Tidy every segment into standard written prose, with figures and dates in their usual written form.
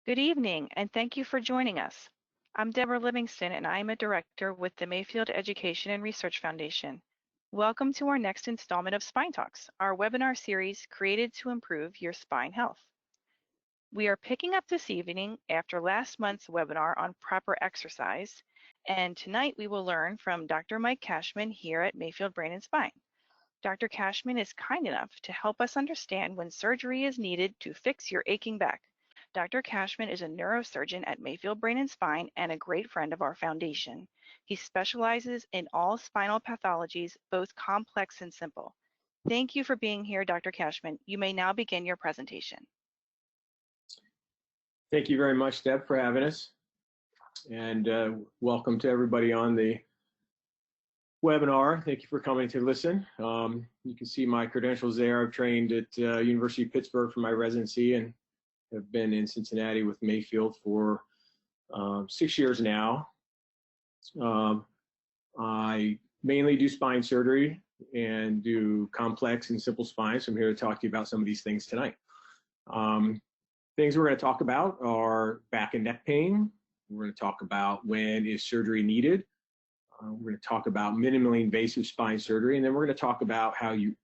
Good evening, and thank you for joining us. I'm Deborah Livingston, and I'm a director with the Mayfield Education and Research Foundation. Welcome to our next installment of Spine Talks, our webinar series created to improve your spine health. We are picking up this evening after last month's webinar on proper exercise, and tonight we will learn from Dr. Mike Kachmann here at Mayfield Brain and Spine. Dr. Kachmann is kind enough to help us understand when surgery is needed to fix your aching back. Dr. Kachmann is a neurosurgeon at Mayfield Brain and Spine and a great friend of our foundation. He specializes in all spinal pathologies, both complex and simple. Thank you for being here, Dr. Kachmann. You may now begin your presentation. Thank you very much, Deb, for having us. And welcome to everybody on the webinar. Thank you for coming to listen. You can see my credentials there. I've trained at University of Pittsburgh for my residency and have been in Cincinnati with Mayfield for 6 years now. I mainly do spine surgery and do complex and simple spine, so I'm here to talk to you about some of these things tonight. Things we're going to talk about are back and neck pain. We're going to talk about when is surgery needed. We're going to talk about minimally invasive spine surgery, and then we're going to talk about how you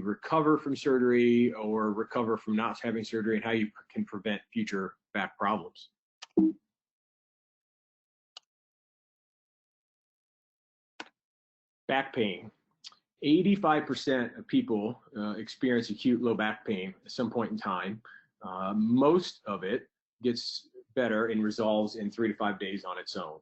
recover from surgery or recover from not having surgery and how you can prevent future back problems. Back pain. 85% of people experience acute low back pain at some point in time. Most of it gets better and resolves in 3 to 5 days on its own.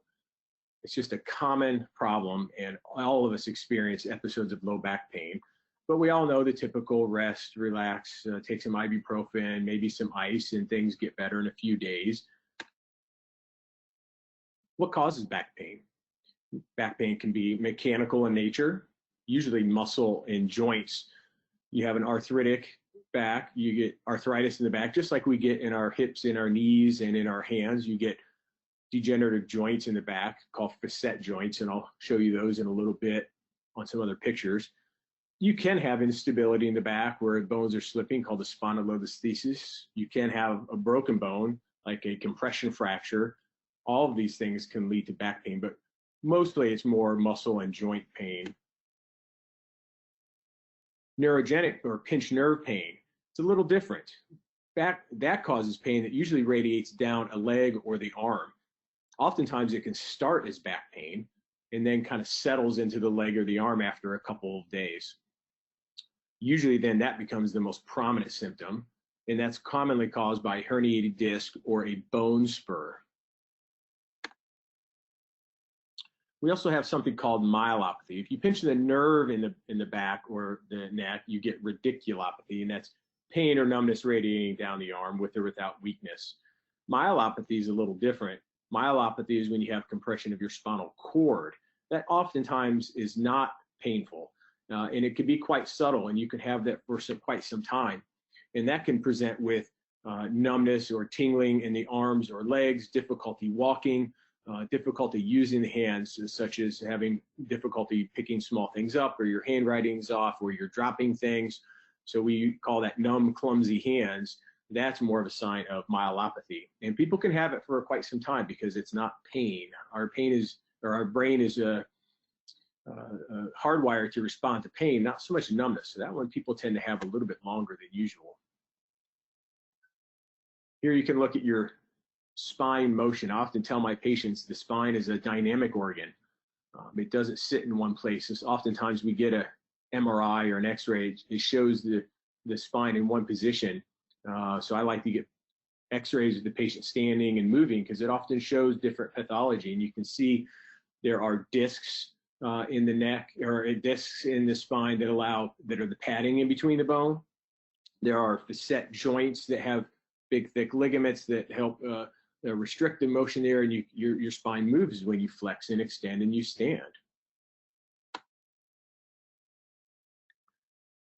It's just a common problem, and all of us experience episodes of low back pain. But we all know the typical rest, relax, take some ibuprofen, maybe some ice, and things get better in a few days. What causes back pain? Back pain can be mechanical in nature, usually muscle and joints. You have an arthritic back, you get arthritis in the back, just like we get in our hips, in our knees, and in our hands. You get degenerative joints in the back called facet joints, and I'll show you those in a little bit on some other pictures. You can have instability in the back where bones are slipping, called the spondylolisthesis. You can have a broken bone, like a compression fracture. All of these things can lead to back pain, but mostly it's more muscle and joint pain. Neurogenic or pinched nerve pain, it's a little different. That causes pain that usually radiates down a leg or the arm. Oftentimes it can start as back pain and then kind of settles into the leg or the arm after a couple of days. Usually then that becomes the most prominent symptom, and that's commonly caused by a herniated disc or a bone spur. We also have something called myelopathy. If you pinch the nerve in the back or the neck, you get radiculopathy, and that's pain or numbness radiating down the arm with or without weakness. Myelopathy is a little different. Myelopathy is when you have compression of your spinal cord. That oftentimes is not painful, and it can be quite subtle, and you can have that for quite some time. And that can present with numbness or tingling in the arms or legs, difficulty walking, difficulty using the hands, such as having difficulty picking small things up, or your handwriting's off, or you're dropping things. So we call that numb, clumsy hands. That's more of a sign of myelopathy. And people can have it for quite some time because it's not pain. Our brain is hardwired to respond to pain, not so much numbness. So that one people tend to have a little bit longer than usual. Here you can look at your spine motion. I often tell my patients the spine is a dynamic organ. It doesn't sit in one place. So oftentimes we get a MRI or an X-ray. It shows the spine in one position. So I like to get X-rays of the patient standing and moving because it often shows different pathology. And you can see there are discs in the neck or discs in the spine that are the padding in between the bone. There are facet joints that have big, thick ligaments that help restrict the motion there, and your spine moves when you flex and extend and you stand.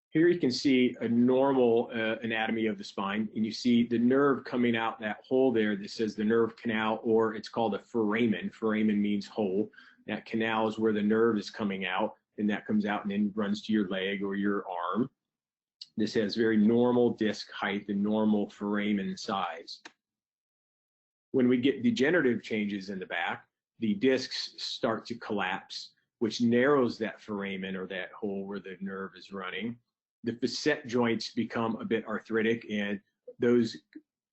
Here you can see a normal anatomy of the spine, and you see the nerve coming out that hole there that says the nerve canal, or it's called a foramen. Foramen means hole. That canal is where the nerve is coming out, and that comes out and then runs to your leg or your arm. This has very normal disc height and normal foramen size. When we get degenerative changes in the back, the discs start to collapse, which narrows that foramen or that hole where the nerve is running. The facet joints become a bit arthritic, and those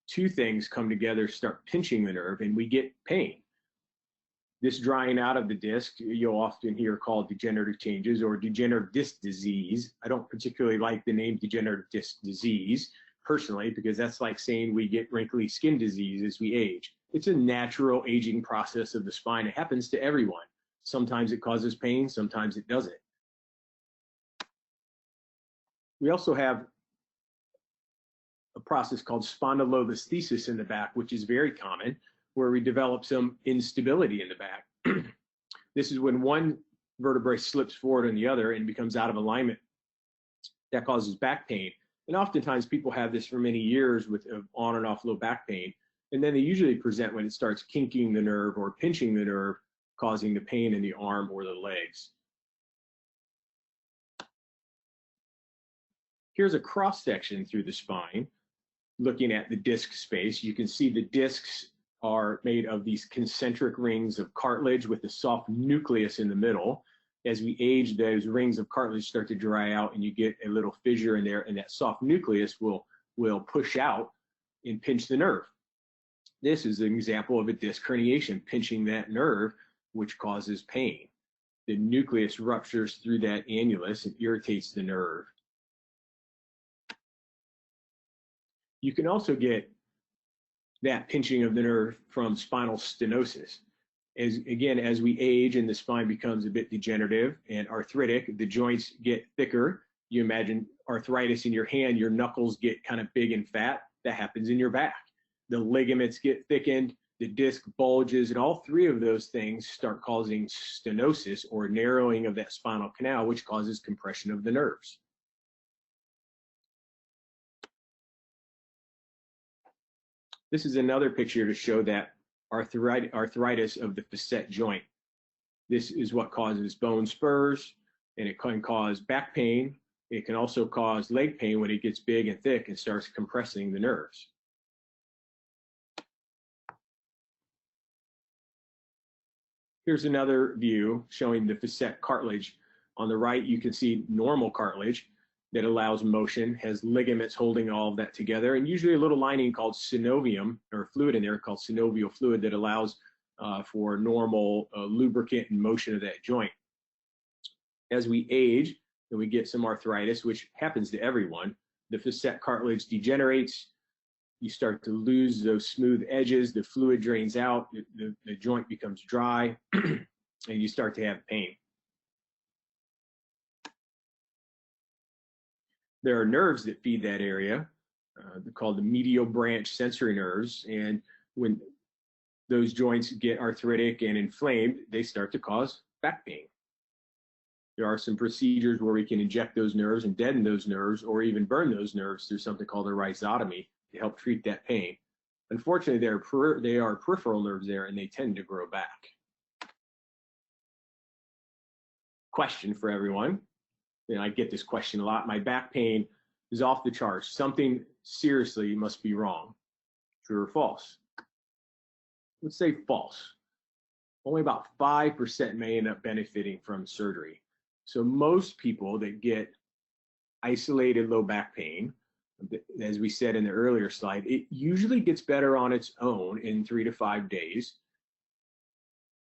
two things come together, start pinching the nerve, and we get pain. This drying out of the disc, you'll often hear called degenerative changes or degenerative disc disease. I don't particularly like the name degenerative disc disease personally, because that's like saying we get wrinkly skin disease as we age. It's a natural aging process of the spine. It happens to everyone. Sometimes it causes pain, sometimes it doesn't. We also have a process called spondylolisthesis in the back, which is very common, where we develop some instability in the back. This is when one vertebrae slips forward on the other and becomes out of alignment. That causes back pain. And oftentimes people have this for many years with on and off low back pain. And then they usually present when it starts kinking the nerve or pinching the nerve, causing the pain in the arm or the legs. Here's a cross section through the spine, looking at the disc space. You can see the discs are made of these concentric rings of cartilage with a soft nucleus in the middle. As we age, those rings of cartilage start to dry out and you get a little fissure in there, and that soft nucleus will push out and pinch the nerve. This is an example of a disc herniation, pinching that nerve, which causes pain. The nucleus ruptures through that annulus and irritates the nerve. You can also get that pinching of the nerve from spinal stenosis. As we age and the spine becomes a bit degenerative and arthritic, the joints get thicker. You imagine arthritis in your hand, your knuckles get kind of big and fat. That happens in your back. The ligaments get thickened, the disc bulges, and all three of those things start causing stenosis or narrowing of that spinal canal, which causes compression of the nerves. This is another picture to show that arthritis of the facet joint. This is what causes bone spurs, and it can cause back pain. It can also cause leg pain when it gets big and thick and starts compressing the nerves. Here's another view showing the facet cartilage. On the right, you can see normal cartilage that allows motion, has ligaments holding all of that together, and usually a little lining called synovium, or fluid in there called synovial fluid that allows for normal lubricant and motion of that joint. As we age and we get some arthritis, which happens to everyone, the facet cartilage degenerates, you start to lose those smooth edges, the fluid drains out, the joint becomes dry, and you start to have pain. There are nerves that feed that area. They're called the medial branch sensory nerves, and when those joints get arthritic and inflamed, they start to cause back pain. There are some procedures where we can inject those nerves and deaden those nerves, or even burn those nerves through something called a rhizotomy to help treat that pain. Unfortunately, they are peripheral nerves there, and they tend to grow back. Question for everyone. And I get this question a lot. My back pain is off the charts. Something seriously must be wrong. True or false? Let's say false. Only about 5% may end up benefiting from surgery. So most people that get isolated low back pain, as we said in the earlier slide, it usually gets better on its own in 3 to 5 days.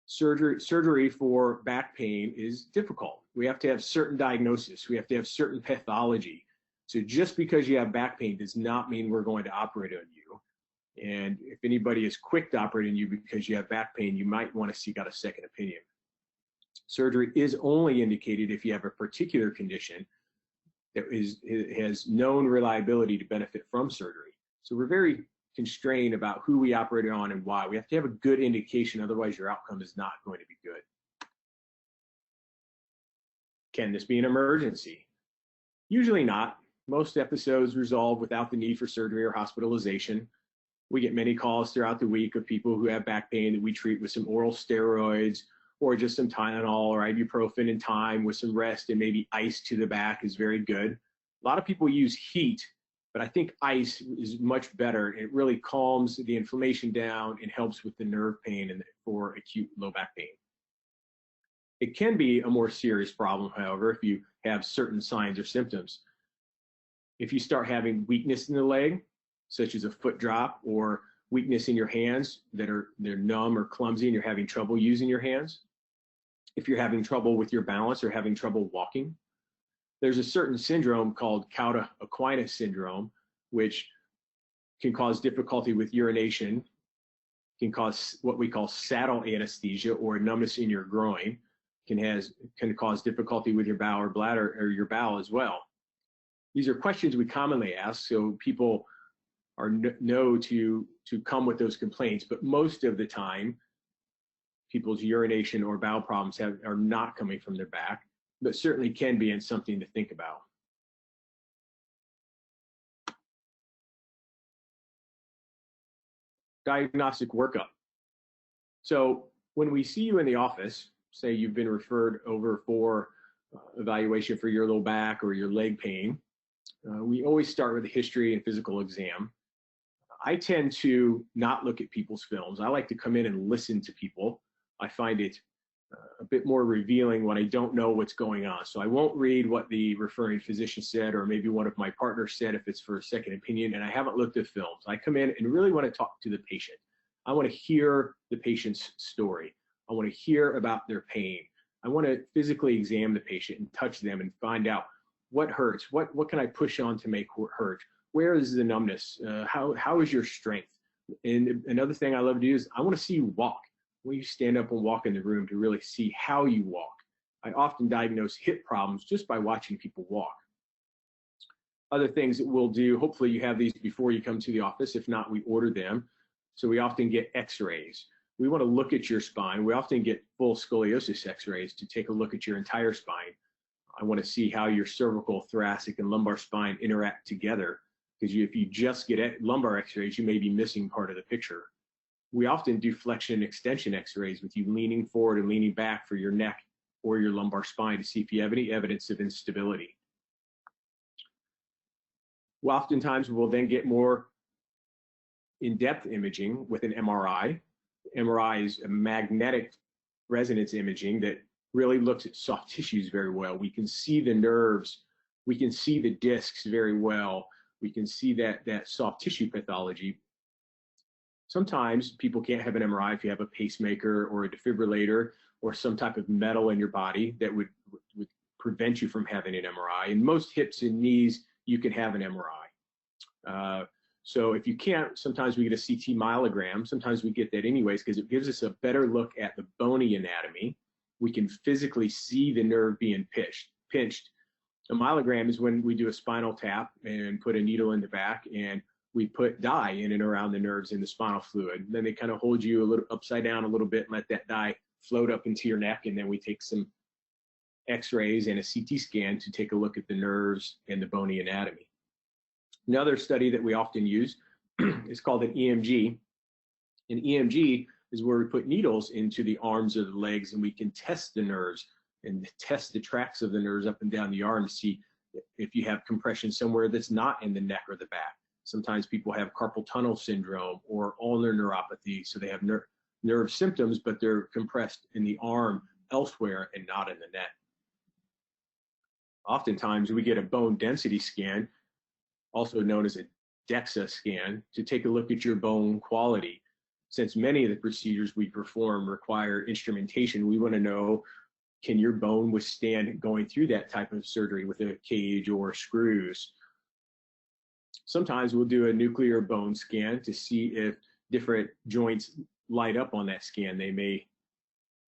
Surgery for back pain is difficult. We have to have certain diagnosis. We have to have certain pathology. So just because you have back pain does not mean we're going to operate on you. And if anybody is quick to operate on you because you have back pain, you might want to seek out a second opinion. Surgery is only indicated if you have a particular condition that has known reliability to benefit from surgery. So we're very constrained about who we operate on and why. We have to have a good indication, otherwise your outcome is not going to be good. Can this be an emergency? Usually not. Most episodes resolve without the need for surgery or hospitalization. We get many calls throughout the week of people who have back pain that we treat with some oral steroids or just some Tylenol or ibuprofen in time with some rest, and maybe ice to the back is very good. A lot of people use heat But I think ice is much better. It really calms the inflammation down and helps with the nerve pain and for acute low back pain. It can be a more serious problem, however, if you have certain signs or symptoms. If you start having weakness in the leg, such as a foot drop, or weakness in your hands they're numb or clumsy and you're having trouble using your hands. If you're having trouble with your balance or having trouble walking. There's a certain syndrome called Aquinas syndrome, which can cause difficulty with urination, can cause what we call saddle anesthesia or numbness in your groin, can cause difficulty with your bowel or bladder or your bowel as well. These are questions we commonly ask, so people know to come with those complaints, but most of the time, people's urination or bowel problems are not coming from their back, but certainly can be, and something to think about. Diagnostic workup. So when we see you in the office, say you've been referred over for evaluation for your low back or your leg pain, we always start with a history and physical exam. I tend to not look at people's films. I like to come in and listen to people. I find it a bit more revealing when I don't know what's going on. So I won't read what the referring physician said, or maybe one of my partners said if it's for a second opinion, and I haven't looked at films. I come in and really want to talk to the patient. I want to hear the patient's story. I want to hear about their pain. I want to physically examine the patient and touch them and find out what hurts, what can I push on to make hurt? Where is the numbness? How is your strength? And another thing I love to do is I want to see you walk. When you stand up and walk in the room to really see how you walk. I often diagnose hip problems just by watching people walk. Other things that we'll do, hopefully you have these before you come to the office. If not, we order them. So we often get x-rays. We want to look at your spine. We often get full scoliosis x-rays to take a look at your entire spine. I want to see how your cervical, thoracic, and lumbar spine interact together. Because if you just get lumbar x-rays, you may be missing part of the picture. We often do flexion and extension x-rays with you leaning forward and leaning back for your neck or your lumbar spine to see if you have any evidence of instability. Well, oftentimes we'll then get more in-depth imaging with an MRI. MRI is a magnetic resonance imaging that really looks at soft tissues very well. We can see the nerves, we can see the discs very well. We can see that soft tissue pathology. Sometimes people can't have an MRI if you have a pacemaker or a defibrillator or some type of metal in your body that would prevent you from having an MRI. In most hips and knees, you can have an MRI. So if you can't, sometimes we get a CT myelogram. Sometimes we get that anyways because it gives us a better look at the bony anatomy. We can physically see the nerve being pinched. A myelogram is when we do a spinal tap and put a needle in the back and we put dye in and around the nerves in the spinal fluid. Then they kind of hold you a little upside down a little bit and let that dye float up into your neck. And then we take some x-rays and a CT scan to take a look at the nerves and the bony anatomy. Another study that we often use is called an EMG. An EMG is where we put needles into the arms or the legs and we can test the nerves and test the tracts of the nerves up and down the arm to see if you have compression somewhere that's not in the neck or the back. Sometimes people have carpal tunnel syndrome or ulnar neuropathy, so they have nerve symptoms, but they're compressed in the arm elsewhere and not in the neck. Oftentimes, we get a bone density scan, also known as a Dexa scan, to take a look at your bone quality. Since many of the procedures we perform require instrumentation, we want to know, can your bone withstand going through that type of surgery with a cage or screws? Sometimes we'll do a nuclear bone scan to see if different joints light up on that scan. They may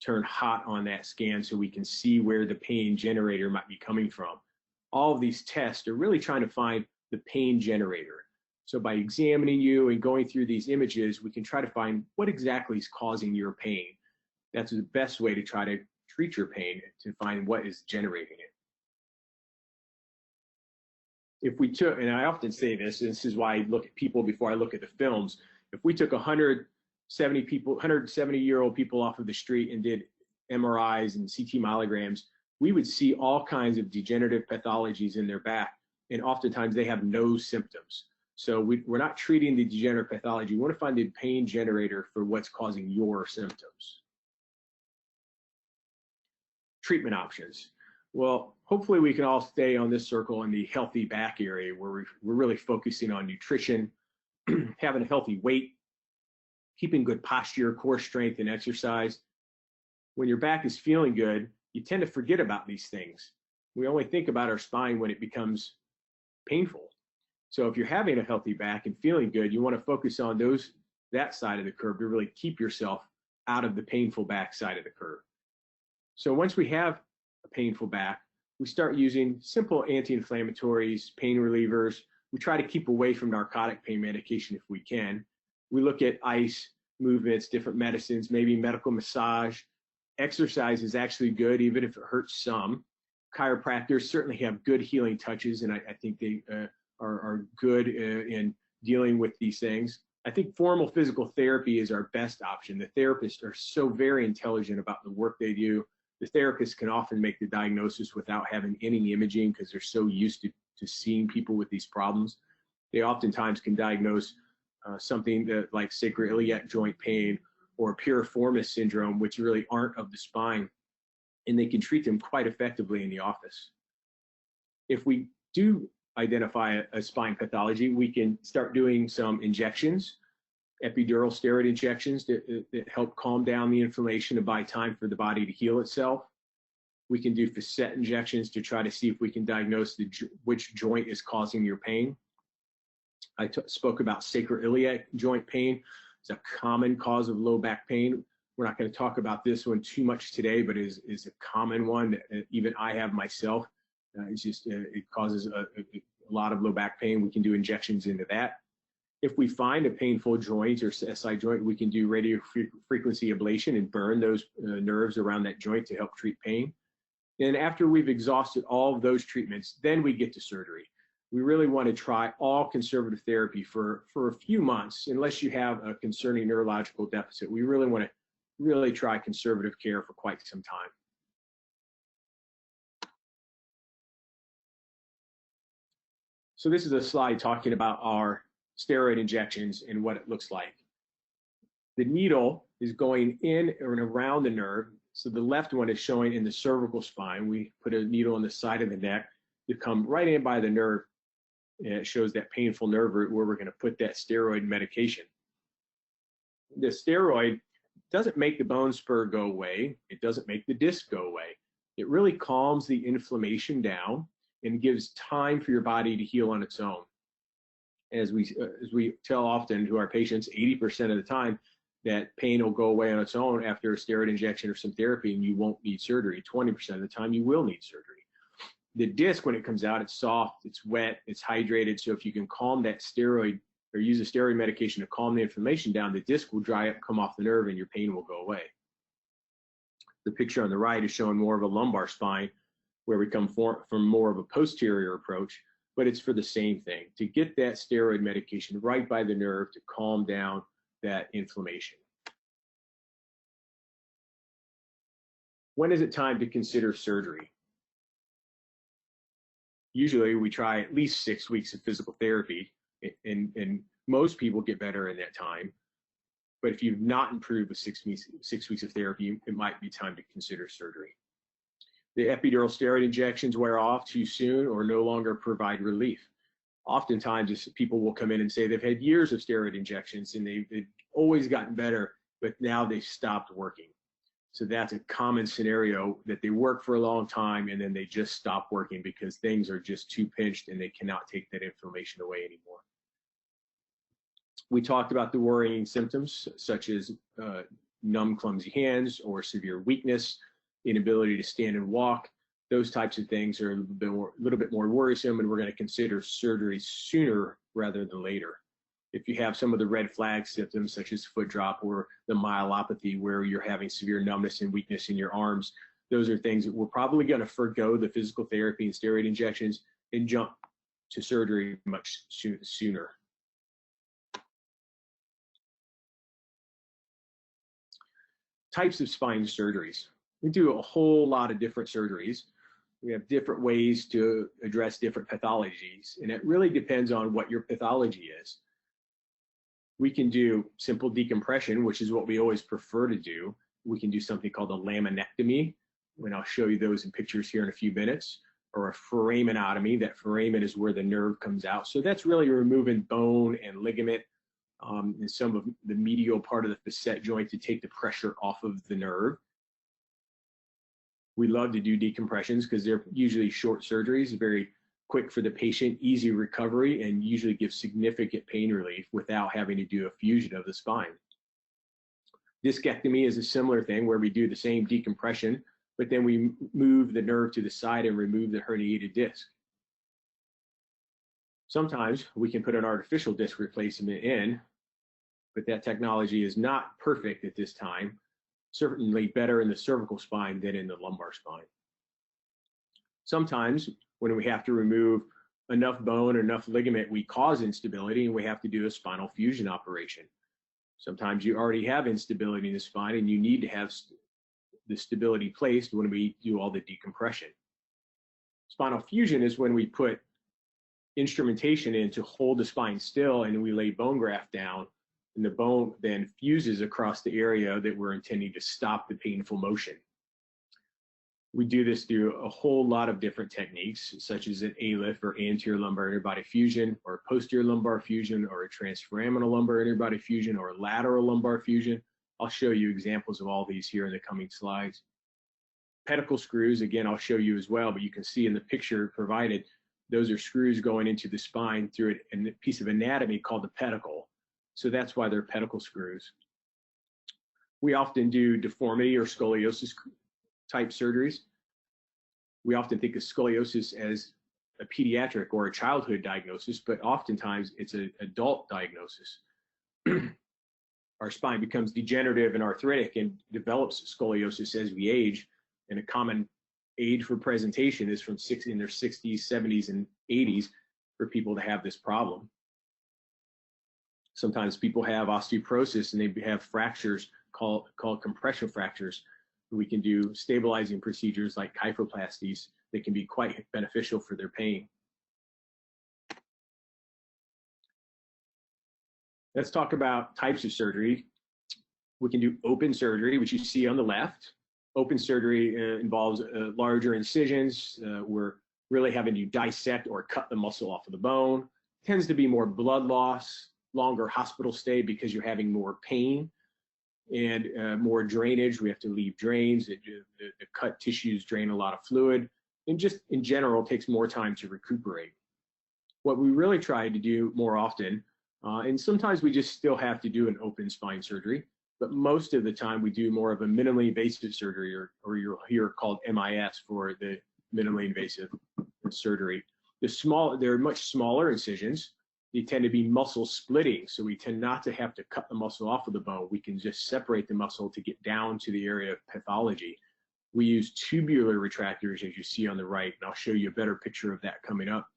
turn hot on that scan so we can see where the pain generator might be coming from. All of these tests are really trying to find the pain generator. So by examining you and going through these images, we can try to find what exactly is causing your pain. That's the best way to try to treat your pain, to find what is generating it. If we took, and I often say this, and this is why I look at people before I look at the films, if we took 170-year-old people off of the street and did MRIs and CT myelograms, we would see all kinds of degenerative pathologies in their back and oftentimes they have no symptoms. So we're not treating the degenerative pathology. We want to find the pain generator for what's causing your symptoms. Treatment options. Well, hopefully we can all stay on this circle in the healthy back area where we're really focusing on nutrition, having a healthy weight, keeping good posture, core strength, and exercise. When your back is feeling good, you tend to forget about these things. We only think about our spine when it becomes painful. So if you're having a healthy back and feeling good, you want to focus on that side of the curve to really keep yourself out of the painful back side of the curve. So once we have a painful back, we start using simple anti-inflammatories, pain relievers. We try to keep away from narcotic pain medication if we can. We look at ice, movements, different medicines, maybe medical massage. Exercise is actually good, even if it hurts some. Chiropractors certainly have good healing touches, and I think they are good in dealing with these things. I think formal physical therapy is our best option. The therapists are so very intelligent about the work they do. The therapists can often make the diagnosis without having any imaging because they're so used to seeing people with these problems. They oftentimes can diagnose something like sacroiliac joint pain or piriformis syndrome, which really aren't of the spine, and they can treat them quite effectively in the office. If we do identify a spine pathology, we can start doing some injections, epidural steroid injections that help calm down the inflammation and buy time for the body to heal itself. We can do facet injections to try to see if we can diagnose which joint is causing your pain. I spoke about sacroiliac joint pain. It's a common cause of low back pain. We're not going to talk about this one too much today, but is a common one that even I have myself. It causes a lot of low back pain. We can do injections into that. If we find a painful joint or SI joint, we can do radio frequency ablation and burn those nerves around that joint to help treat pain. And after we've exhausted all of those treatments, then we get to surgery. We really want to try all conservative therapy for a few months, unless you have a concerning neurological deficit. We really want to try conservative care for quite some time. So this is a slide talking about our steroid injections and what it looks like. The needle is going in and around the nerve. So the left one is showing in the cervical spine. We put a needle on the side of the neck to come right in by the nerve, and it shows that painful nerve root where we're going to put that steroid medication. The steroid doesn't make the bone spur go away. It doesn't make the disc go away. It really calms the inflammation down and gives time for your body to heal on its own. As we tell often to our patients, 80% of the time that pain will go away on its own after a steroid injection or some therapy, and you won't need surgery. 20% of the time you will need surgery. The disc, when it comes out, it's soft, it's wet, it's hydrated. So if you can calm that steroid or use a steroid medication to calm the inflammation down, the disc will dry up, come off the nerve, and your pain will go away. The picture on the right is showing more of a lumbar spine, where we come from more of a posterior approach, but it's for the same thing, to get that steroid medication right by the nerve to calm down that inflammation. When is it time to consider surgery? Usually we try at least 6 weeks of physical therapy, and most people get better in that time. But if you've not improved with 6 weeks of therapy, it might be time to consider surgery. The epidural steroid injections wear off too soon or no longer provide relief. Oftentimes people will come in and say they've had years of steroid injections and they've always gotten better, but now they've stopped working. So that's a common scenario, that they work for a long time and then they just stop working because things are just too pinched and they cannot take that inflammation away anymore. We talked about the worrying symptoms such as numb, clumsy hands or severe weakness, inability to stand and walk. Those types of things are a little bit more worrisome, and we're going to consider surgery sooner rather than later. If you have some of the red flag symptoms such as foot drop or the myelopathy where you're having severe numbness and weakness in your arms, those are things that we're probably going to forego the physical therapy and steroid injections and jump to surgery much sooner. Types of spine surgeries. We do a whole lot of different surgeries. We have different ways to address different pathologies, and it really depends on what your pathology is. We can do simple decompression, which is what we always prefer to do. We can do something called a laminectomy, and I'll show you those in pictures here in a few minutes, or a foraminotomy. That foramen is where the nerve comes out. So that's really removing bone and ligament and some of the medial part of the facet joint to take the pressure off of the nerve. We love to do decompressions because they're usually short surgeries, very quick for the patient, easy recovery, and usually give significant pain relief without having to do a fusion of the spine. Discectomy is a similar thing where we do the same decompression, but then we move the nerve to the side and remove the herniated disc. Sometimes we can put an artificial disc replacement in, but that technology is not perfect at this time. Certainly better in the cervical spine than in the lumbar spine. Sometimes when we have to remove enough bone or enough ligament, we cause instability and we have to do a spinal fusion operation. Sometimes you already have instability in the spine and you need to have the stability placed when we do all the decompression. Spinal fusion is when we put instrumentation in to hold the spine still and we lay bone graft down, and the bone then fuses across the area that we're intending to stop the painful motion. We do this through a whole lot of different techniques, such as an ALIF or anterior lumbar interbody fusion, or posterior lumbar fusion, or a transforaminal lumbar interbody fusion, or a lateral lumbar fusion. I'll show you examples of all these here in the coming slides. Pedicle screws, again, I'll show you as well, but you can see in the picture provided, those are screws going into the spine through a piece of anatomy called the pedicle. So that's why they're pedicle screws. We often do deformity or scoliosis type surgeries. We often think of scoliosis as a pediatric or a childhood diagnosis, but oftentimes it's an adult diagnosis. Our spine becomes degenerative and arthritic and develops scoliosis as we age, and a common age for presentation is from in their 60s, 70s, and 80s for people to have this problem. Sometimes people have osteoporosis and they have fractures called compression fractures. We can do stabilizing procedures like kyphoplasties that can be quite beneficial for their pain. Let's talk about types of surgery. We can do open surgery, which you see on the left. Open surgery involves larger incisions. We're really having to dissect or cut the muscle off of the bone. It tends to be more blood loss, longer hospital stay because you're having more pain, and more drainage. We have to leave drains. The cut tissues drain a lot of fluid, and just in general takes more time to recuperate. What we really try to do more often, and sometimes we just still have to do an open spine surgery, but most of the time we do more of a minimally invasive surgery, or you'll hear called MIS for the minimally invasive surgery. They're much smaller incisions. They tend to be muscle splitting, so we tend not to have to cut the muscle off of the bone. We can just separate the muscle to get down to the area of pathology. We use tubular retractors, as you see on the right, and I'll show you a better picture of that coming up.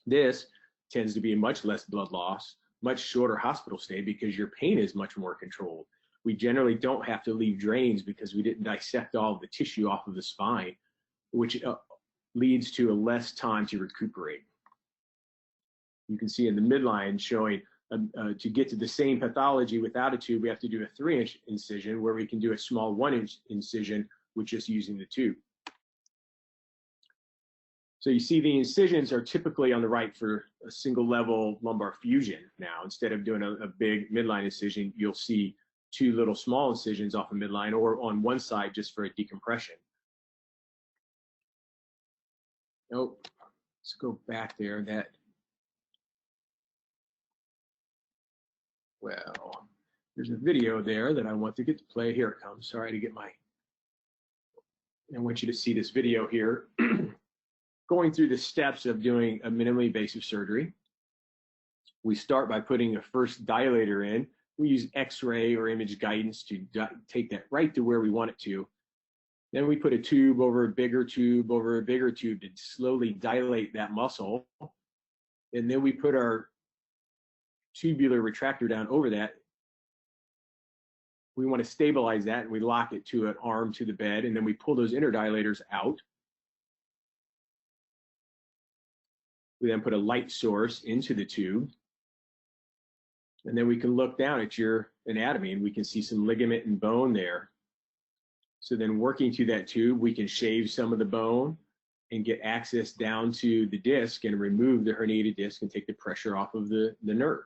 This tends to be much less blood loss, much shorter hospital stay because your pain is much more controlled. We generally don't have to leave drains because we didn't dissect all of the tissue off of the spine, which leads to a less time to recuperate. You can see in the midline showing to get to the same pathology without a tube, we have to do a 3-inch incision, where we can do a small 1-inch incision with just using the tube. So you see the incisions are typically on the right for a single level lumbar fusion. Now, instead of doing a big midline incision, you'll see 2 little small incisions off a midline, or on one side just for a decompression. Oh, let's go back there. Well, there's a video there that I want to get to play. Here it comes. Sorry to get I want you to see this video here. Going through the steps of doing a minimally invasive surgery. We start by putting a first dilator in. We use X-ray or image guidance to take that right to where we want it to. Then we put a tube over a bigger tube over a bigger tube to slowly dilate that muscle. And then we put our tubular retractor down over that. We want to stabilize that, and we lock it to an arm to the bed, and then we pull those interdilators out. We then put a light source into the tube, and then we can look down at your anatomy and we can see some ligament and bone there. So then working through that tube, we can shave some of the bone and get access down to the disc and remove the herniated disc and take the pressure off of the nerve.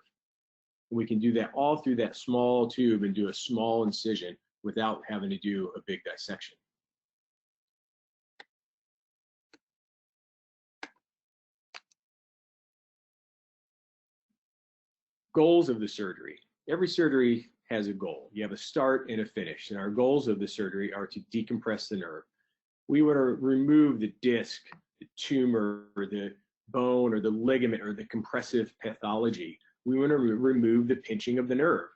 And we can do that all through that small tube and do a small incision without having to do a big dissection. Goals of the surgery. Every surgery has a goal. You have a start and a finish, and our goals of the surgery are to decompress the nerve. We want to remove the disc, the tumor, or the bone, or the ligament, or the compressive pathology. We want to remove the pinching of the nerve.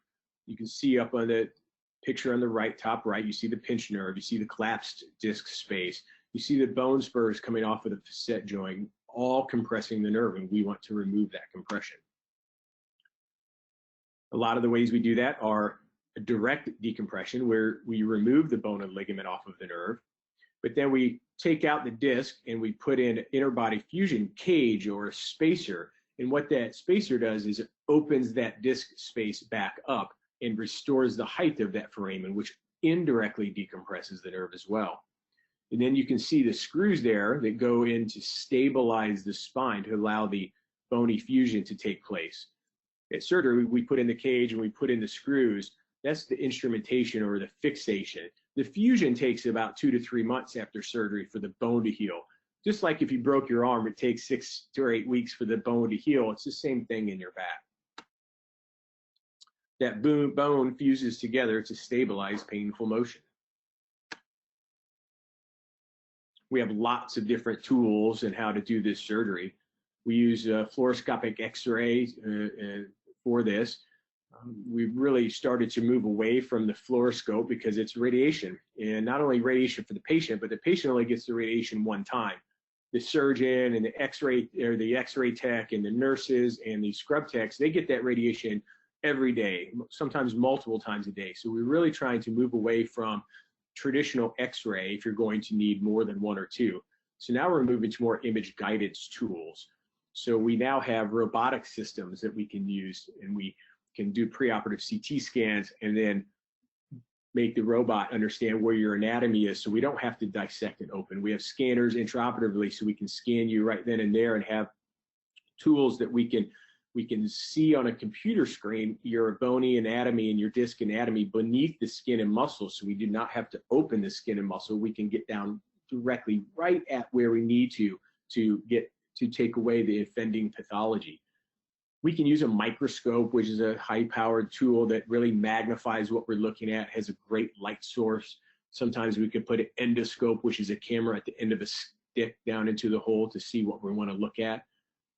You can see up on the picture on the right, top right, you see the pinched nerve, you see the collapsed disc space, you see the bone spurs coming off of the facet joint, all compressing the nerve, and we want to remove that compression. A lot of the ways we do that are a direct decompression, where we remove the bone and ligament off of the nerve, but then we take out the disc and we put in an interbody fusion cage or a spacer. And what that spacer does is it opens that disc space back up and restores the height of that foramen, which indirectly decompresses the nerve as well. And then you can see the screws there that go in to stabilize the spine to allow the bony fusion to take place. At surgery, we put in the cage and we put in the screws. That's the instrumentation or the fixation. The fusion takes about 2 to 3 months after surgery for the bone to heal. Just like if you broke your arm, it takes 6 to 8 weeks for the bone to heal. It's the same thing in your back. That bone fuses together to stabilize painful motion. We have lots of different tools in how to do this surgery. We use fluoroscopic X-ray for this. We've really started to move away from the fluoroscope because it's radiation, and not only radiation for the patient, but the patient only gets the radiation one time. The surgeon and the X-ray or the X-ray tech and the nurses and the scrub techs, they get that radiation every day, sometimes multiple times a day. So we're really trying to move away from traditional X-ray if you're going to need more than one or two. So now we're moving to more image guidance tools. So we now have robotic systems that we can use, and we can do preoperative CT scans and then make the robot understand where your anatomy is, so we don't have to dissect it open. We have scanners intraoperatively, so we can scan you right then and there and have tools that we can see on a computer screen your bony anatomy and your disc anatomy beneath the skin and muscle, so we do not have to open the skin and muscle. We can get down directly right at where we need to take away the offending pathology. We can use a microscope, which is a high-powered tool that really magnifies what we're looking at, has a great light source. Sometimes we can put an endoscope, which is a camera at the end of a stick down into the hole to see what we want to look at.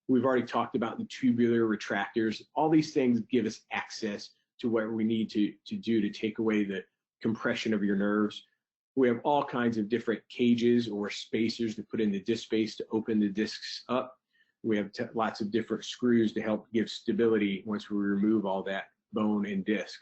We've already talked about the tubular retractors. All these things give us access to what we need to do to take away the compression of your nerves. We have all kinds of different cages or spacers to put in the disc space to open the discs up. We have lots of different screws to help give stability once we remove all that bone and disc.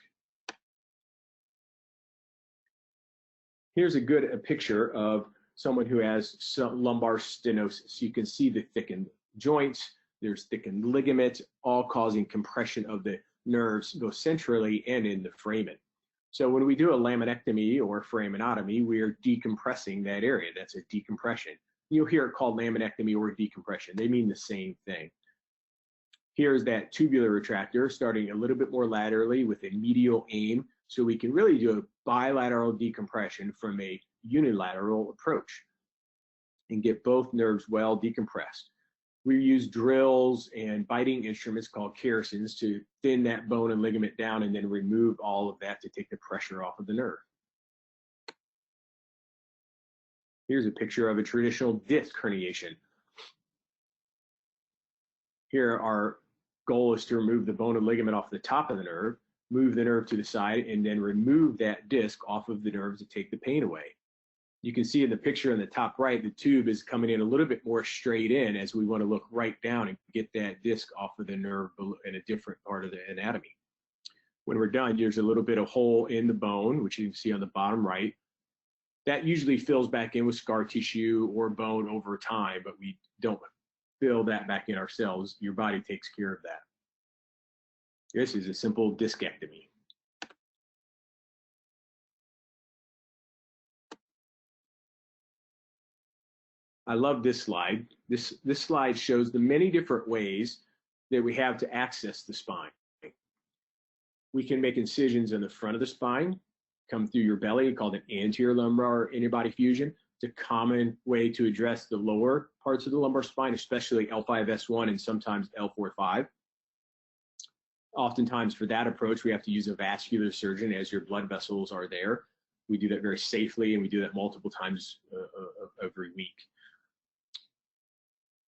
Here's a picture of someone who has lumbar stenosis. You can see the thickened joints, there's thickened ligaments, all causing compression of the nerves both centrally and in the foramen. So when we do a laminectomy or foraminotomy, we are decompressing that area. That's a decompression. You'll hear it called laminectomy or decompression. They mean the same thing. Here's that tubular retractor starting a little bit more laterally with a medial aim, so we can really do a bilateral decompression from a unilateral approach and get both nerves well decompressed. We use drills and biting instruments called kerrisons to thin that bone and ligament down and then remove all of that to take the pressure off of the nerve. Here's a picture of a traditional disc herniation. Here our goal is to remove the bone and ligament off the top of the nerve, move the nerve to the side, and then remove that disc off of the nerve to take the pain away. You can see in the picture in the top right, the tube is coming in a little bit more straight in as we want to look right down and get that disc off of the nerve in a different part of the anatomy. When we're done, there's a little bit of hole in the bone, which you can see on the bottom right. That usually fills back in with scar tissue or bone over time, but we don't fill that back in ourselves. Your body takes care of that. This is a simple discectomy. I love this slide. This slide shows the many different ways that we have to access the spine. We can make incisions in the front of the spine, come through your belly, called an anterior lumbar interbody fusion. It's a common way to address the lower parts of the lumbar spine, especially L5-S1 and sometimes L4-5. Oftentimes for that approach, we have to use a vascular surgeon as your blood vessels are there. We do that very safely, and we do that multiple times every week.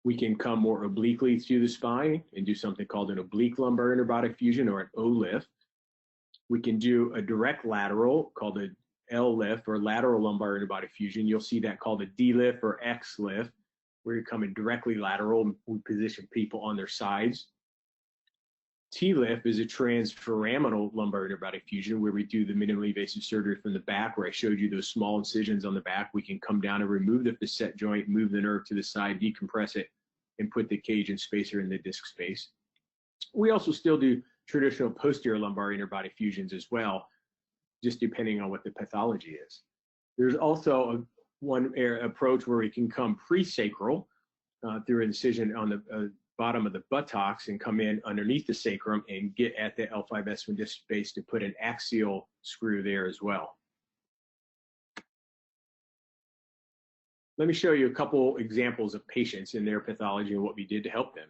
We can come more obliquely through the spine and do something called an oblique lumbar interbody fusion, or an O-lift. We can do a direct lateral called an L-lift, or lateral lumbar interbody fusion. You'll see that called a D-lift or X-lift, where you're coming directly lateral. We position people on their sides. T-lift is a transforaminal lumbar interbody fusion, where we do the minimally invasive surgery from the back, where I showed you those small incisions on the back. We can come down and remove the facet joint, move the nerve to the side, decompress it, and put the cage and spacer in the disc space. We also still do traditional posterior lumbar interbody fusions as well, just depending on what the pathology is. There's also one approach where we can come pre-sacral through an incision on the bottom of the buttocks and come in underneath the sacrum and get at the L5-S1 disc space to put an axial screw there as well. Let me show you a couple examples of patients and their pathology and what we did to help them.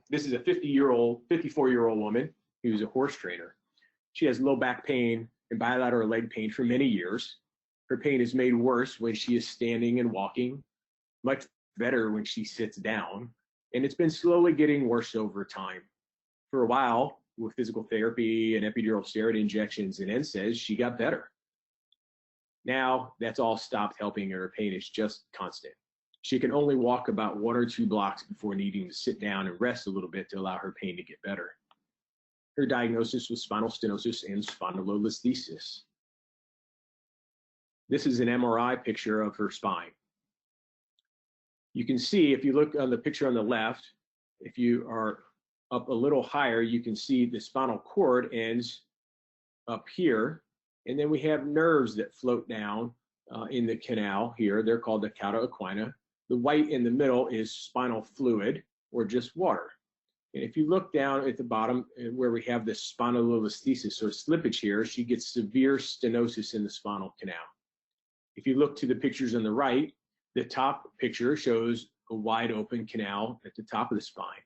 This is a 54-year-old woman who's a horse trainer. She has low back pain and bilateral leg pain for many years. Her pain is made worse when she is standing and walking, much better when she sits down, and it's been slowly getting worse over time. For a while, with physical therapy and epidural steroid injections and NSAIDs, she got better. Now that's all stopped helping, and her pain is just constant. She can only walk about 1 or 2 blocks before needing to sit down and rest a little bit to allow her pain to get better. Her diagnosis was spinal stenosis and spondylolisthesis. This is an MRI picture of her spine. You can see, if you look on the picture on the left, if you are up a little higher, you can see the spinal cord ends up here, and then we have nerves that float down in the canal here. They're called the cauda equina. The white in the middle is spinal fluid, or just water. And if you look down at the bottom where we have this spondylolisthesis or slippage here, she gets severe stenosis in the spinal canal. If you look to the pictures on the right, the top picture shows a wide open canal at the top of the spine.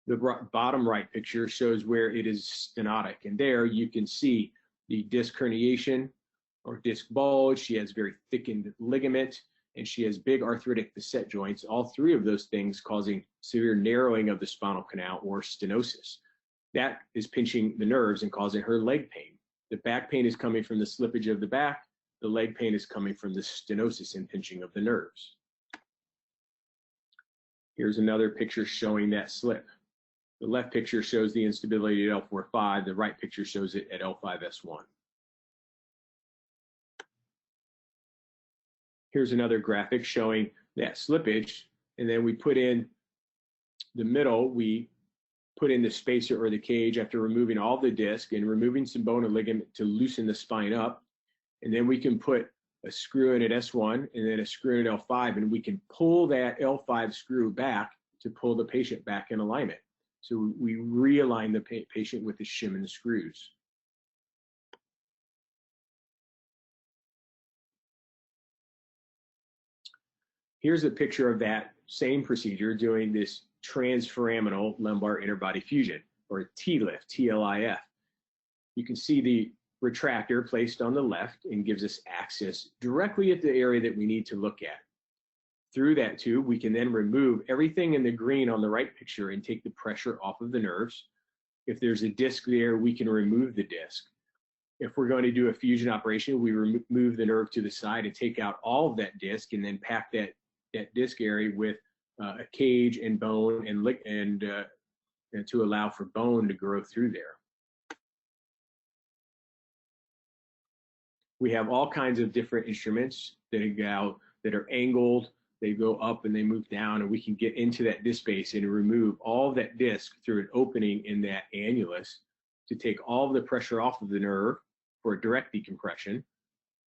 The bottom right picture shows where it is stenotic, and there you can see the disc herniation or disc bulge. She has very thickened ligament, and she has big arthritic facet joints, all 3 of those things causing severe narrowing of the spinal canal or stenosis. That is pinching the nerves and causing her leg pain. The back pain is coming from the slippage of the back. The leg pain is coming from the stenosis and pinching of the nerves. Here's another picture showing that slip. The left picture shows the instability at L4-5. The right picture shows it at L5-S1. Here's another graphic showing that slippage, and then we put in the middle, we put in the spacer or the cage after removing all the disc and removing some bone and ligament to loosen the spine up. And then we can put a screw in at S1 and then a screw in at L5, and we can pull that L5 screw back to pull the patient back in alignment. So we realign the patient with the shim and the screws. Here's a picture of that same procedure doing this transforaminal lumbar interbody fusion, or T-lift, T-L-I-F. You can see the retractor placed on the left and gives us access directly at the area that we need to look at. Through that tube, we can then remove everything in the green on the right picture and take the pressure off of the nerves. If there's a disc there, we can remove the disc. If we're going to do a fusion operation, we remove the nerve to the side and take out all of that disc, and then pack that disc area with a cage and bone and to allow for bone to grow through there. We have all kinds of different instruments that are angled They go up and they move down, and we can get into that disc space and remove all of that disc through an opening in that annulus to take all of the pressure off of the nerve for a direct decompression,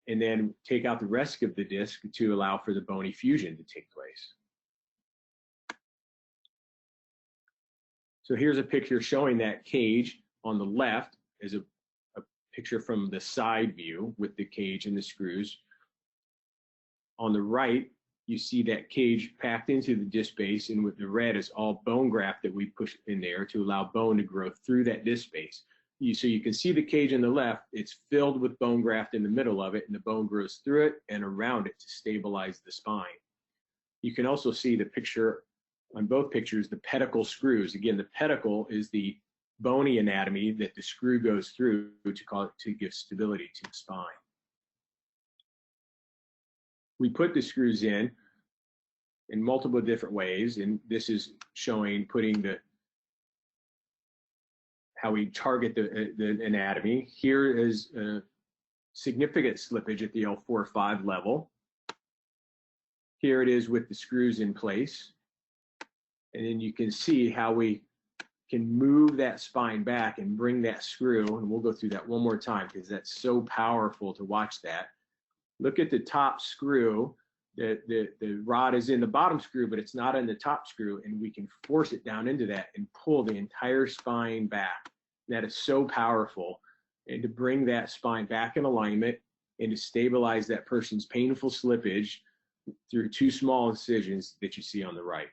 and then take out the rest of the disc to allow for the bony fusion to take place. So here's a picture showing that cage. On the left is a picture from the side view with the cage and the screws. On the right, you see that cage packed into the disc space, and with the red is all bone graft that we push in there to allow bone to grow through that disc space. So you can see the cage on the left, it's filled with bone graft in the middle of it, and the bone grows through it and around it to stabilize the spine. You can also see the picture on both pictures, the pedicle screws. Again, the pedicle is the bony anatomy that the screw goes through to give stability to the spine. We put the screws in multiple different ways, and this is showing how we target the anatomy. Here is a significant slippage at the L4-5 level. Here it is with the screws in place. And then you can see how we can move that spine back and bring that screw, and we'll go through that one more time because that's so powerful to watch that. Look at the top screw. The rod is in the bottom screw, but it's not in the top screw, and we can force it down into that and pull the entire spine back. That is so powerful, and to bring that spine back in alignment and to stabilize that person's painful slippage through two small incisions that you see on the right.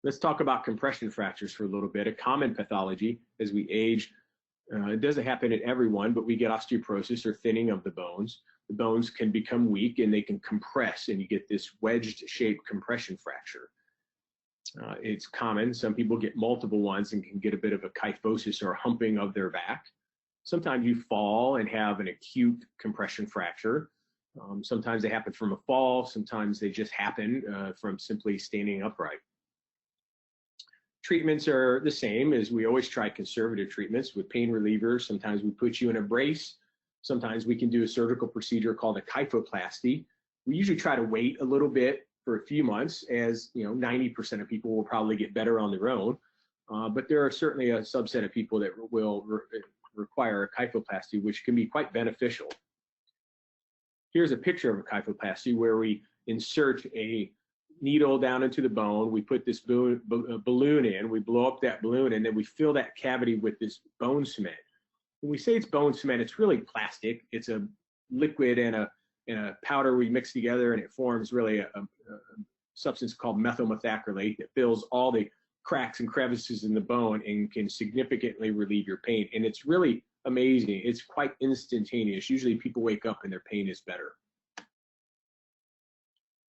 Let's talk about compression fractures for a little bit. A common pathology as we age. It doesn't happen in everyone, but we get osteoporosis or thinning of the bones. The bones can become weak and they can compress, and you get this wedged shaped compression fracture. It's common. Some people get multiple ones and can get a bit of a kyphosis or humping of their back. Sometimes you fall and have an acute compression fracture. Sometimes they happen from a fall. Sometimes they just happen from simply standing upright. Treatments are the same as we always try conservative treatments with pain relievers. Sometimes we put you in a brace. Sometimes we can do a surgical procedure called a Kyphoplasty. We usually try to wait a little bit for a few months, as 90% of people will probably get better on their own. But there are certainly a subset of people that will require a Kyphoplasty, which can be quite beneficial. Here's a picture of a Kyphoplasty where we insert a needle down into the bone. We put this balloon in, we blow up that balloon, and then we fill that cavity with this bone cement. When we say it's bone cement, it's really plastic. It's a liquid and a powder we mix together, and it forms really a substance called methyl methacrylate that fills all the cracks and crevices in the bone and can significantly relieve your pain. And it's really amazing. It's quite instantaneous. Usually people wake up and their pain is better.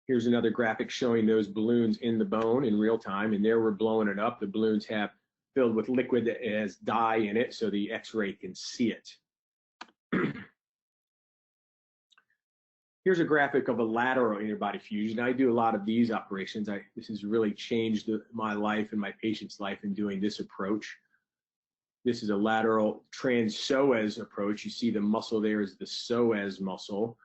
Here's another graphic showing those balloons in the bone in real time, and there we're blowing it up. The balloons have filled with liquid that has dye in it so the x-ray can see it. Here's a graphic of a lateral interbody fusion. I do a lot of these operations. This has really changed my life and my patient's life in doing this approach. This is a lateral trans-psoas approach. You see the muscle there is the psoas muscle.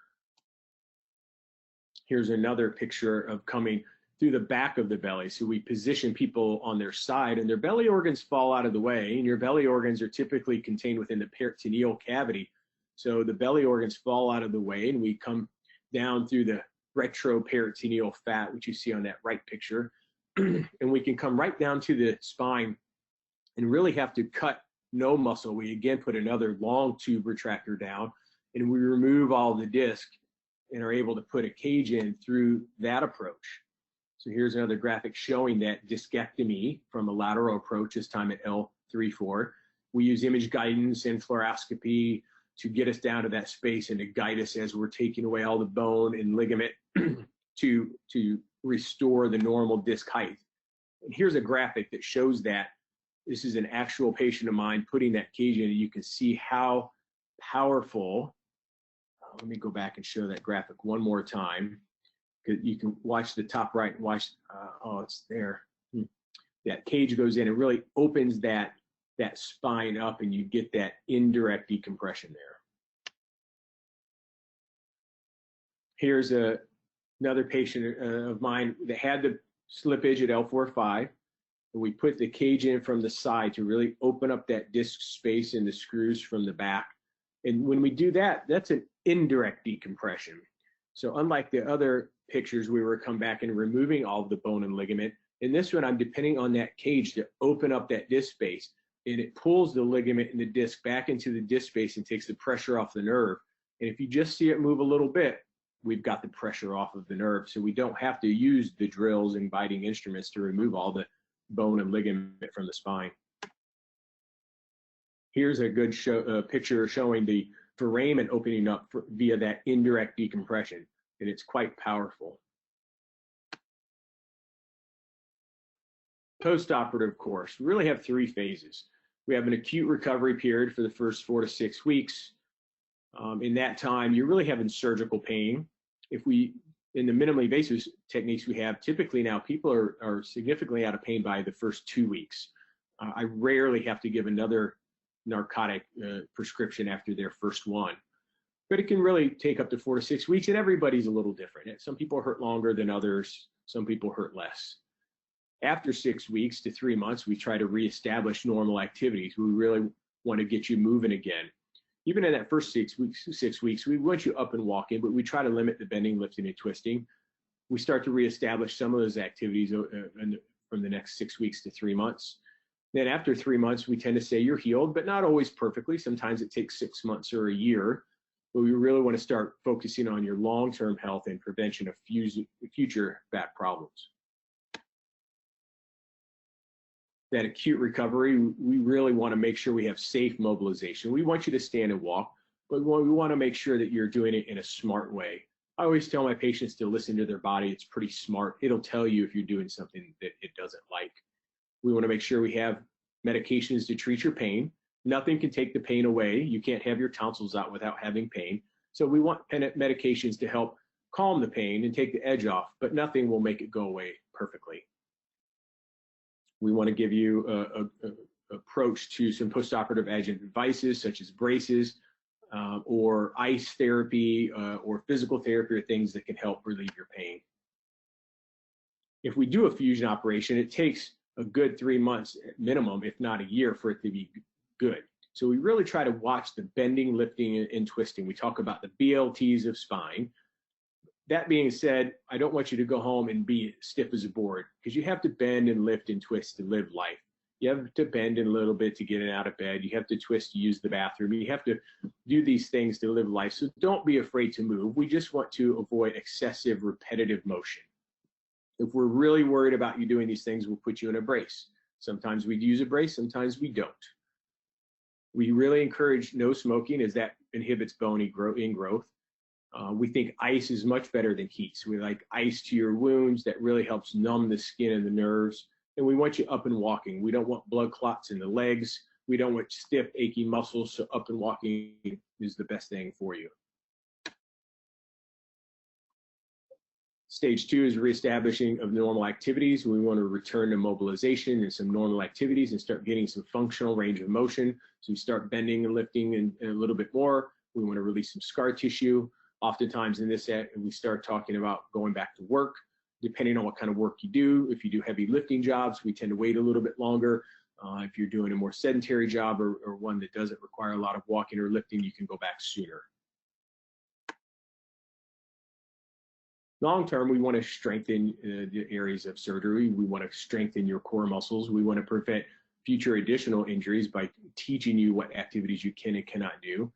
Here's another picture of coming through the back of the belly. So we position people on their side, and their belly organs fall out of the way, and your belly organs are typically contained within the peritoneal cavity. So the belly organs fall out of the way, and we come down through the retroperitoneal fat, which you see on that right picture. And we can come right down to the spine and really have to cut no muscle. We again put another long tube retractor down, and we remove all the disc and are able to put a cage in through that approach. So here's another graphic showing that discectomy from a lateral approach, this time at L3-4. We use image guidance and fluoroscopy to get us down to that space and to guide us as we're taking away all the bone and ligament to restore the normal disc height. And here's a graphic that shows that. This is an actual patient of mine putting that cage in, and you can see how powerful. Let me go back and show that graphic one more time. You can watch the top right and watch, oh, it's there. That cage goes in and really opens that spine up, and you get that indirect decompression there. Here's another patient of mine that had the slippage at L4-5. We put the cage in from the side to really open up that disc space and the screws from the back. And when we do that, that's an indirect decompression. So unlike the other pictures, we were come back and removing all of the bone and ligament. In this one, I'm depending on that cage to open up that disc space, and it pulls the ligament and the disc back into the disc space and takes the pressure off the nerve. And if you just see it move a little bit, we've got the pressure off of the nerve. So we don't have to use the drills and biting instruments to remove all the bone and ligament from the spine. Here's a good picture showing the foramen opening up via that indirect decompression, and it's quite powerful. Post-operative course. We really have 3 phases. We have an acute recovery period for the first 4 to 6 weeks. In that time, you're really having surgical pain. In the minimally invasive techniques we have, typically now people are significantly out of pain by the first 2 weeks. I rarely have to give another narcotic prescription after their first one, but it can really take up to 4 to 6 weeks, and everybody's a little different. Some people hurt longer than others. Some people hurt less. After 6 weeks to 3 months, we try to reestablish normal activities. We really want to get you moving again. Even in that first 6 weeks, we want you up and walking, but we try to limit the bending, lifting, and twisting. We start to reestablish some of those activities from the next 6 weeks to 3 months. Then after 3 months, we tend to say you're healed, but not always perfectly. Sometimes it takes 6 months or a year, but we really want to start focusing on your long-term health and prevention of future back problems. That acute recovery, we really want to make sure we have safe mobilization. We want you to stand and walk, but we want to make sure that you're doing it in a smart way. I always tell my patients to listen to their body. It's pretty smart. It'll tell you if you're doing something that it doesn't like. We want to make sure we have medications to treat your pain. Nothing can take the pain away. You can't have your tonsils out without having pain. So we want medications to help calm the pain and take the edge off, but nothing will make it go away perfectly. We want to give you an approach to some postoperative adjunct devices such as braces or ice therapy or physical therapy, or things that can help relieve your pain. If we do a fusion operation, it takes a good 3 months minimum, if not a year, for it to be good. So we really try to watch the bending, lifting, and twisting. We talk about the BLTs of spine. That being said, I don't want you to go home and be stiff as a board, because you have to bend and lift and twist to live life. You have to bend in a little bit to get it out of bed. You have to twist to use the bathroom. You have to do these things to live life. So don't be afraid to move. We just want to avoid excessive repetitive motion. If we're really worried about you doing these things, we'll put you in a brace. Sometimes we use a brace, sometimes we don't. We really encourage no smoking, as that inhibits bone ingrowth. We think ice is much better than heat. So we like ice to your wounds. That really helps numb the skin and the nerves. And we want you up and walking. We don't want blood clots in the legs. We don't want stiff, achy muscles. So up and walking is the best thing for you. Stage 2 is reestablishing of normal activities. We want to return to mobilization and some normal activities and start getting some functional range of motion. So we start bending and lifting and a little bit more. We want to release some scar tissue. Oftentimes in this set, we start talking about going back to work, depending on what kind of work you do. If you do heavy lifting jobs, we tend to wait a little bit longer. If you're doing a more sedentary job or one that doesn't require a lot of walking or lifting, you can go back sooner. Long term, we want to strengthen the areas of surgery. We want to strengthen your core muscles. We want to prevent future additional injuries by teaching you what activities you can and cannot do.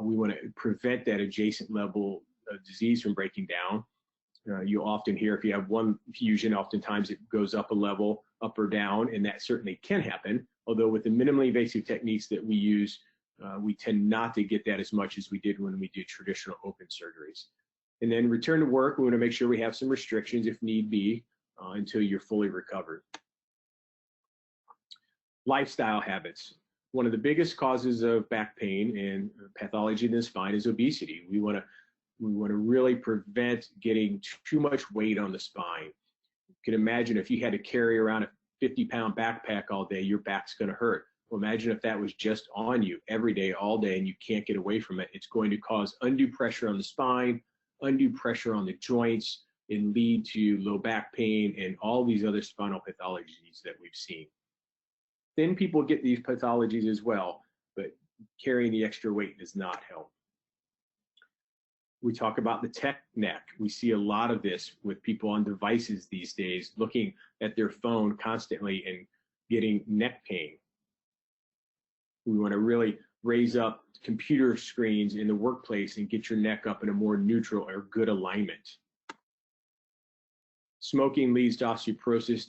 We want to prevent that adjacent level of disease from breaking down. You often hear if you have one fusion, oftentimes it goes up a level, up or down, and that certainly can happen. Although with the minimally invasive techniques that we use, we tend not to get that as much as we did when we did traditional open surgeries. And then return to work, we want to make sure we have some restrictions if need be until you're fully recovered. Lifestyle habits. One of the biggest causes of back pain and pathology in the spine is obesity. We want to really prevent getting too much weight on the spine. You can imagine if you had to carry around a 50-pound backpack all day, your back's going to hurt. Well, imagine if that was just on you every day, all day, and you can't get away from it. It's going to cause undue pressure on the spine, undue pressure on the joints and lead to low back pain and all these other spinal pathologies that we've seen. Then people get these pathologies as well, but carrying the extra weight does not help. We talk about the tech neck. We see a lot of this with people on devices these days, looking at their phone constantly and getting neck pain. We want to really raise up computer screens in the workplace and get your neck up in a more neutral or good alignment. Smoking leads to osteoporosis,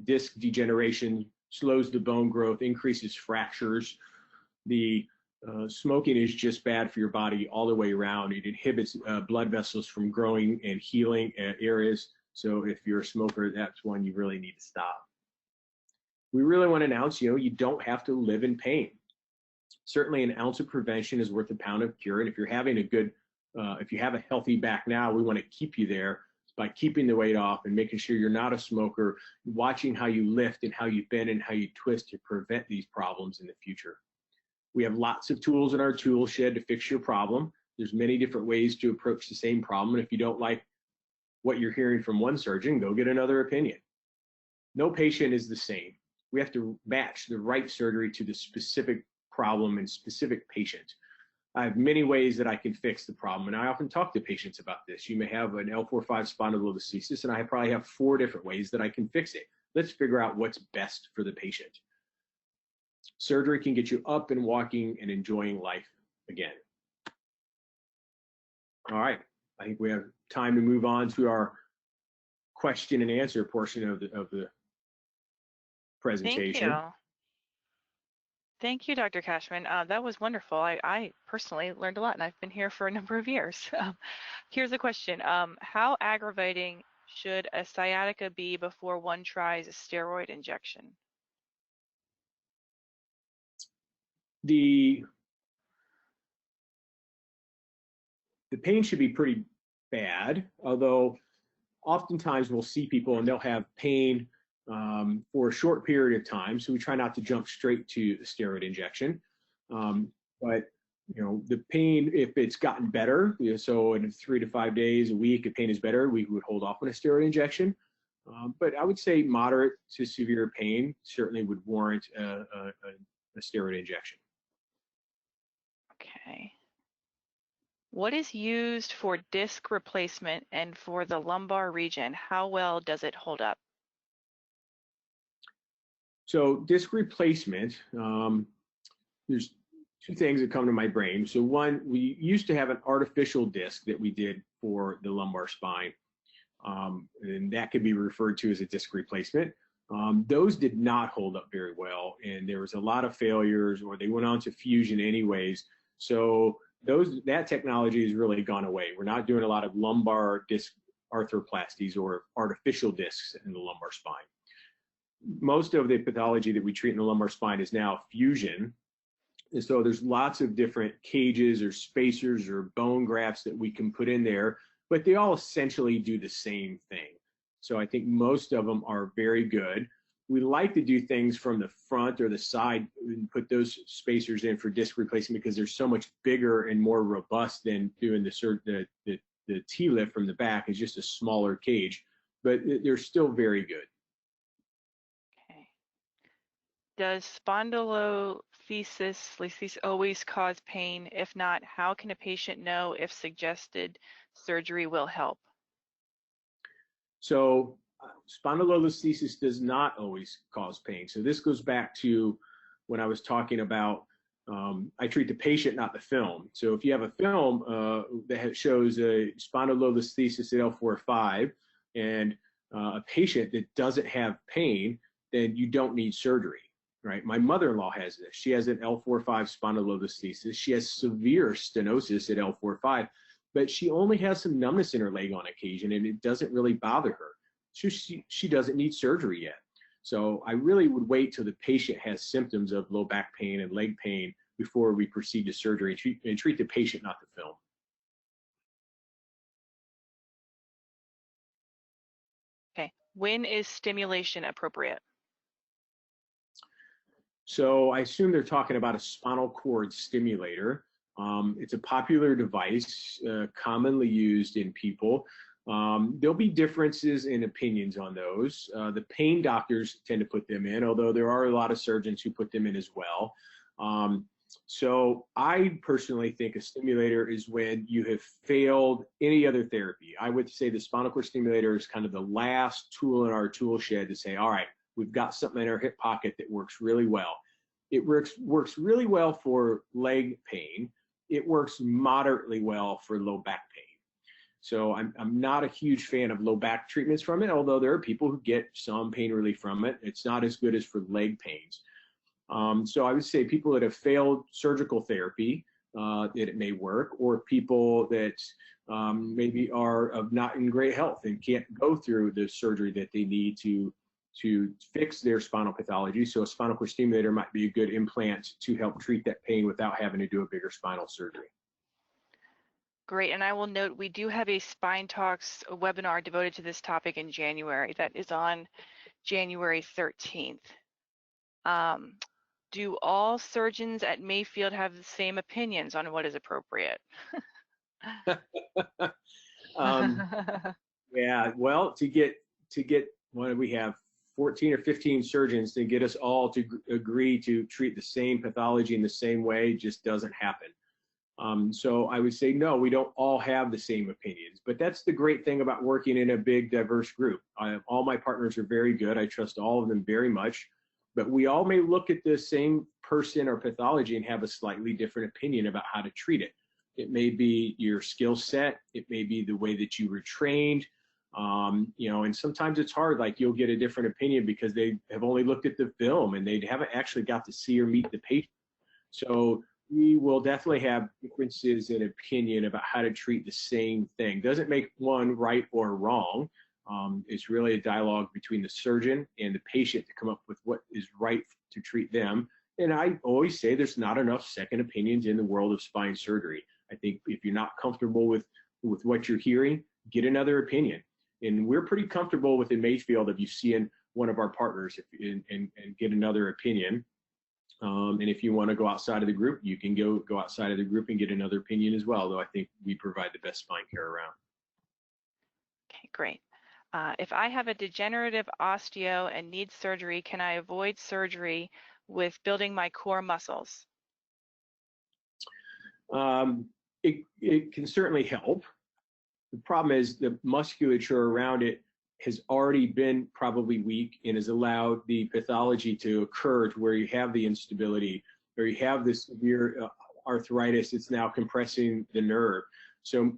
disc degeneration, slows the bone growth, increases fractures. The smoking is just bad for your body all the way around. It inhibits blood vessels from growing and healing areas. So if you're a smoker, that's one you really need to stop. We really want to announce, you don't have to live in pain. Certainly an ounce of prevention is worth a pound of cure. And if you're having a good, if you have a healthy back now, we want to keep you there by keeping the weight off and making sure you're not a smoker, watching how you lift and how you bend and how you twist to prevent these problems in the future. We have lots of tools in our tool shed to fix your problem. There's many different ways to approach the same problem. And if you don't like what you're hearing from one surgeon, go get another opinion. No patient is the same. We have to match the right surgery to the specific problem and specific patient. I have many ways that I can fix the problem, and I often talk to patients about this. You may have an L4-5 spondylolisthesis, and I probably have 4 different ways that I can fix it. Let's figure out what's best for the patient. Surgery can get you up and walking and enjoying life again. All right, I think we have time to move on to our question and answer portion of the presentation. Thank you. Thank you, Dr. Kachmann. That was wonderful. I personally learned a lot, and I've been here for a number of years. Here's a question. How aggravating should a sciatica be before one tries a steroid injection? The pain should be pretty bad, although oftentimes we'll see people and they'll have pain for a short period of time. So we try not to jump straight to the steroid injection. But the pain, if it's gotten better, so in 3 to 5 days, a week, if pain is better, we would hold off on a steroid injection. But I would say moderate to severe pain certainly would warrant a steroid injection. Okay. What is used for disc replacement and for the lumbar region? How well does it hold up? So disc replacement, there's 2 things that come to my brain. So one, we used to have an artificial disc that we did for the lumbar spine, and that could be referred to as a disc replacement. Those did not hold up very well, and there was a lot of failures, or they went on to fusion anyways. So that technology has really gone away. We're not doing a lot of lumbar disc arthroplasties or artificial discs in the lumbar spine. Most of the pathology that we treat in the lumbar spine is now fusion. And so there's lots of different cages or spacers or bone grafts that we can put in there, but they all essentially do the same thing. So I think most of them are very good. We like to do things from the front or the side and put those spacers in for disc replacement because they're so much bigger and more robust than doing the T-lift from the back. Is just a smaller cage, but they're still very good. Okay. Does spondylolisthesis always cause pain? If not, how can a patient know if suggested surgery will help? So spondylolisthesis does not always cause pain. So this goes back to when I was talking about I treat the patient, not the film. So if you have a film that shows a spondylolisthesis at L4-5 and a patient that doesn't have pain, then you don't need surgery, right? My mother-in-law has this. She has an L4-5 spondylolisthesis. She has severe stenosis at L4-5, but she only has some numbness in her leg on occasion, and it doesn't really bother her. So she doesn't need surgery yet. So I really would wait till the patient has symptoms of low back pain and leg pain before we proceed to surgery and treat the patient, not the film. Okay. When is stimulation appropriate? So I assume they're talking about a spinal cord stimulator. It's a popular device, commonly used in people. There'll be differences in opinions on those. The pain doctors tend to put them in, although there are a lot of surgeons who put them in as well. So I personally think a stimulator is when you have failed any other therapy. I would say the spinal cord stimulator is kind of the last tool in our tool shed to say, all right, we've got something in our hip pocket that works really well. It works really well for leg pain. It works moderately well for low back pain. So I'm not a huge fan of low back treatments from it, although there are people who get some pain relief from it. It's not as good as for leg pains. So I would say people that have failed surgical therapy, that it may work, or people that maybe are not in great health and can't go through the surgery that they need to fix their spinal pathology. So a spinal cord stimulator might be a good implant to help treat that pain without having to do a bigger spinal surgery. Great, and I will note we do have a Spine Talks webinar devoted to this topic in January. That is on January 13th. Do all surgeons at Mayfield have the same opinions on what is appropriate? Yeah, well, to get what do we have, 14 or 15 surgeons to get us all to agree to treat the same pathology in the same way just doesn't happen. So I would say, no, we don't all have the same opinions, but that's the great thing about working in a big, diverse group. All my partners are very good. I trust all of them very much, but we all may look at the same person or pathology and have a slightly different opinion about how to treat it. It may be your skill set. It may be the way that you were trained. And sometimes it's hard, like you'll get a different opinion because they have only looked at the film and they haven't actually got to see or meet the patient. So we will definitely have differences in opinion about how to treat the same thing. Doesn't make one right or wrong. It's really a dialogue between the surgeon and the patient to come up with what is right to treat them. And I always say there's not enough second opinions in the world of spine surgery. I think if you're not comfortable with what you're hearing, get another opinion. And we're pretty comfortable within Mayfield of you seeing one of our partners and get another opinion. And if you want to go outside of the group, you can go outside of the group and get another opinion as well, though I think we provide the best spine care around. Okay, great. If I have a degenerative osteo and need surgery, can I avoid surgery with building my core muscles? It can certainly help. The problem is the musculature around it has already been probably weak and has allowed the pathology to occur to where you have the instability or you have this severe arthritis that's now compressing the nerve. So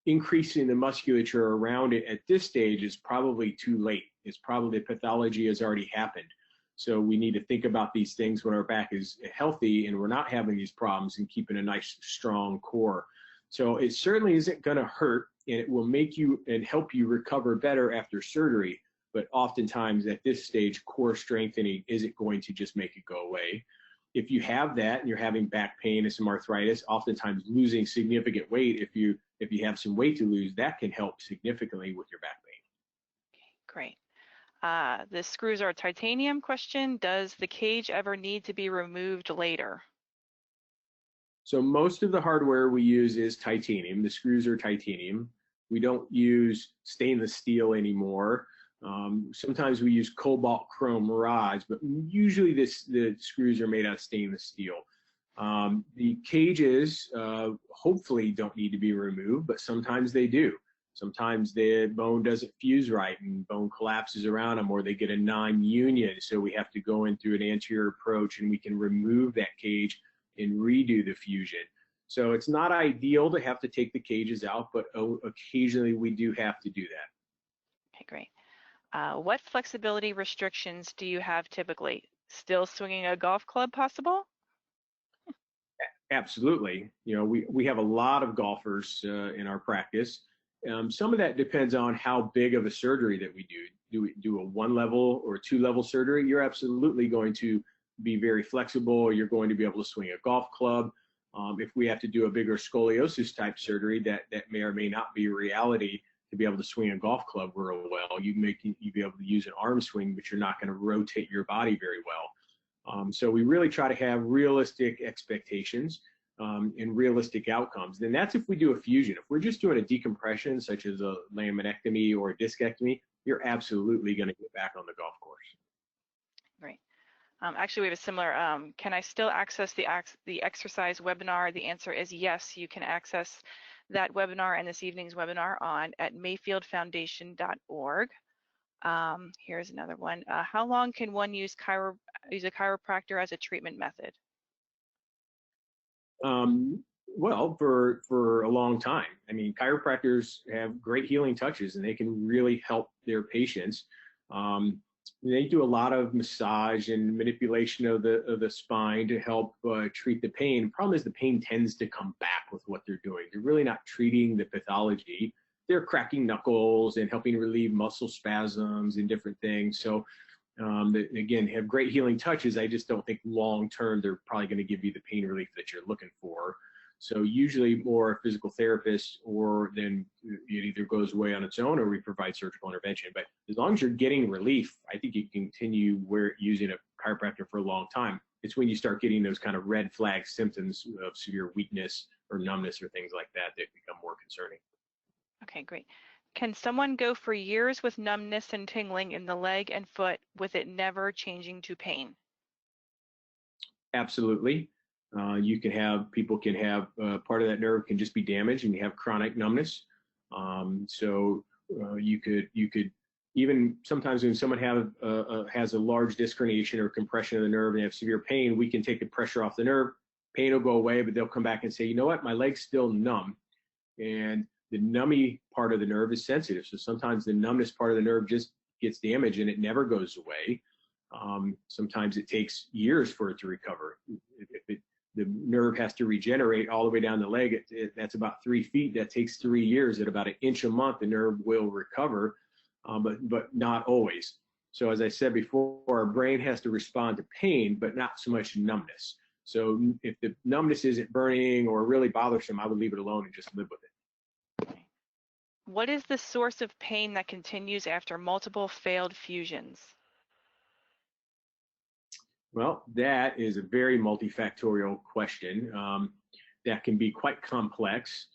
increasing the musculature around it at this stage is probably too late. It's probably the pathology has already happened. So we need to think about these things when our back is healthy and we're not having these problems and keeping a nice strong core. So it certainly isn't going to hurt, and it will make you and help you recover better after surgery. But oftentimes at this stage, core strengthening isn't going to just make it go away. If you have that and you're having back pain and some arthritis, oftentimes losing significant weight, if you have some weight to lose, that can help significantly with your back pain. Okay, great. The screws are titanium question. Does the cage ever need to be removed later? So most of the hardware we use is titanium. The screws are titanium. We don't use stainless steel anymore. Sometimes we use cobalt chrome rods, but usually the screws are made out of stainless steel. The cages hopefully don't need to be removed, but sometimes they do. Sometimes the bone doesn't fuse right and bone collapses around them, or they get a non-union. So we have to go in through an anterior approach and we can remove that cage and redo the fusion. So it's not ideal to have to take the cages out, but occasionally we do have to do that. Okay, great. What flexibility restrictions do you have typically? Still swinging a golf club possible? Absolutely. We have a lot of golfers in our practice. Some of that depends on how big of a surgery that we do. Do we do a 1-level or 2-level surgery? You're absolutely going to be very flexible. You're going to be able to swing a golf club. If we have to do a bigger scoliosis type surgery, that may or may not be a reality to be able to swing a golf club real well. You'd be able to use an arm swing, but you're not going to rotate your body very well. So we really try to have realistic expectations. and realistic outcomes, then that's if we do a fusion. If we're just doing a decompression, such as a laminectomy or a discectomy, you're absolutely going to get back on the golf course. Great. Actually, we have a similar, can I still access the exercise webinar? The answer is yes, you can access that webinar and this evening's webinar at mayfieldfoundation.org. Here's another one. How long can one use a chiropractor as a treatment method? Well, for a long time. I mean, chiropractors have great healing touches, and they can really help their patients. They do a lot of massage and manipulation of the spine to help treat the pain. The problem is the pain tends to come back with what they're doing. They're really not treating the pathology. They're cracking knuckles and helping relieve muscle spasms and different things. So again, have great healing touches. I just don't think long term they're probably going to give you the pain relief that you're looking for. So usually more physical therapists, or then it either goes away on its own or we provide surgical intervention. But as long as you're getting relief, I think you can continue using a chiropractor for a long time. It's when you start getting those kind of red flag symptoms of severe weakness or numbness or things like that that become more concerning. Okay, great. Can someone go for years with numbness and tingling in the leg and foot with it never changing to pain? Absolutely. People can have part of that nerve can just be damaged and you have chronic numbness. You could even sometimes when someone has a large disc herniation or compression of the nerve and they have severe pain, we can take the pressure off the nerve. Pain will go away, but they'll come back and say, you know what, my leg's still numb. And the nummy part of the nerve is sensitive. So sometimes the numbness part of the nerve just gets damaged and it never goes away. Sometimes it takes years for it to recover. The nerve has to regenerate all the way down the leg. That's about 3 feet. That takes 3 years. At about 1 inch a month, the nerve will recover, but not always. So as I said before, our brain has to respond to pain, but not so much numbness. So if the numbness isn't burning or really bothersome, I would leave it alone and just live with it. Okay. What is the source of pain that continues after multiple failed fusions? Well, that is a very multifactorial question that can be quite complex.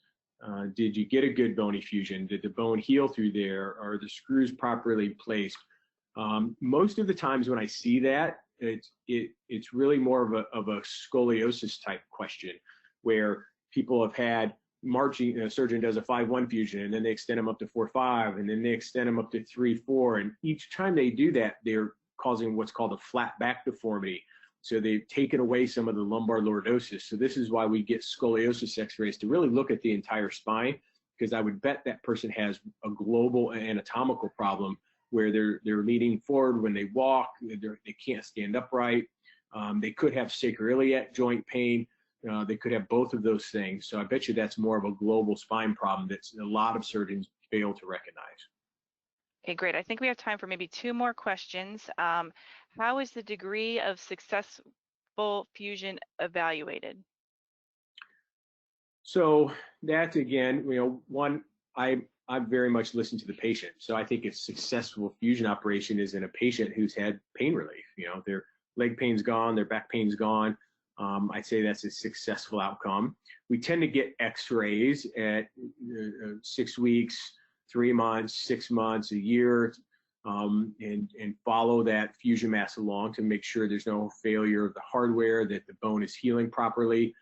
Did you get a good bony fusion? Did the bone heal through there? Are the screws properly placed? Most of the times when I see that, it's really more of a scoliosis type question, where people have had marching. A surgeon does a 5-1 fusion, and then they extend them up to 4-5, and then they extend them up to 3-4, and each time they do that, they're causing what's called a flat back deformity. So they've taken away some of the lumbar lordosis. So this is why we get scoliosis x-rays to really look at the entire spine, because I would bet that person has a global anatomical problem where they're leaning forward when they walk, they can't stand upright. They could have sacroiliac joint pain. They could have both of those things. So I bet you that's more of a global spine problem that a lot of surgeons fail to recognize. Okay, great. I think we have time for maybe 2 more questions. How is the degree of successful fusion evaluated? So that's, again, one, I very much listen to the patient. So I think a successful fusion operation is in a patient who's had pain relief. Their leg pain's gone, their back pain's gone. I'd say that's a successful outcome. We tend to get x-rays at 6 weeks, 3 months, 6 months, a year, and follow that fusion mass along to make sure there's no failure of the hardware, that the bone is healing properly.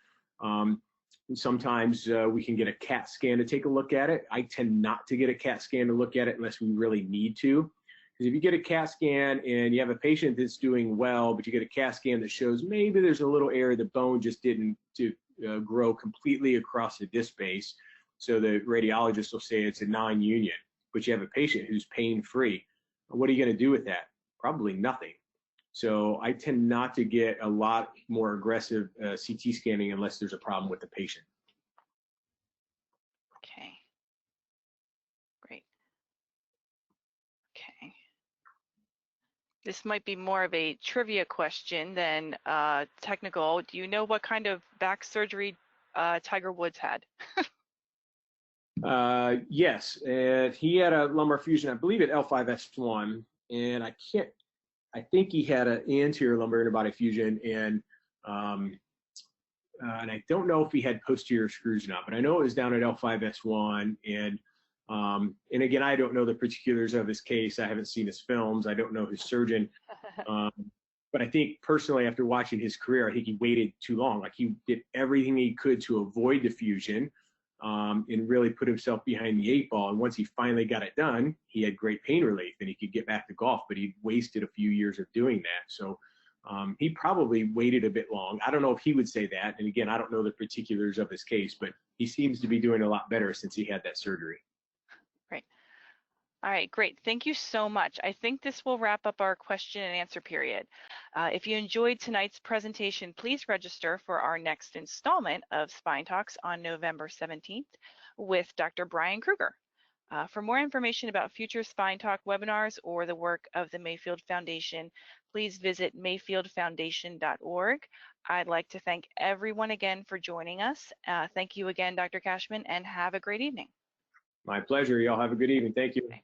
Sometimes we can get a CAT scan to take a look at it. I tend not to get a CAT scan to look at it unless we really need to. Because if you get a CAT scan and you have a patient that's doing well, but you get a CAT scan that shows maybe there's a little area the bone just didn't grow completely across the disc base, so the radiologist will say it's a non-union, but you have a patient who's pain-free. What are you going to do with that? Probably nothing. So I tend not to get a lot more aggressive CT scanning unless there's a problem with the patient. Okay. Great. Okay. This might be more of a trivia question than technical. Do you know what kind of back surgery Tiger Woods had? Yes, he had a lumbar fusion, I believe at L5S1, and I think he had an anterior lumbar interbody fusion, and and I don't know if he had posterior screws or not, but I know it was down at L5S1. And again, I don't know the particulars of his case. I haven't seen his films. I don't know his surgeon. But I think personally, after watching his career, I think he waited too long. Like, he did everything he could to avoid the fusion, and really put himself behind the 8 ball. And once he finally got it done, he had great pain relief and he could get back to golf, but he wasted a few years of doing that. So he probably waited a bit long. I don't know if he would say that. And again, I don't know the particulars of his case, but he seems to be doing a lot better since he had that surgery. Great. All right, great. Thank you so much. I think this will wrap up our question and answer period. If you enjoyed tonight's presentation, please register for our next installment of Spine Talks on November 17th with Dr. Brian Kruger. For more information about future Spine Talk webinars or the work of the Mayfield Foundation, please visit mayfieldfoundation.org. I'd like to thank everyone again for joining us. Thank you again, Dr. Kachmann, and have a great evening. My pleasure. Y'all have a good evening. Thank you. Okay.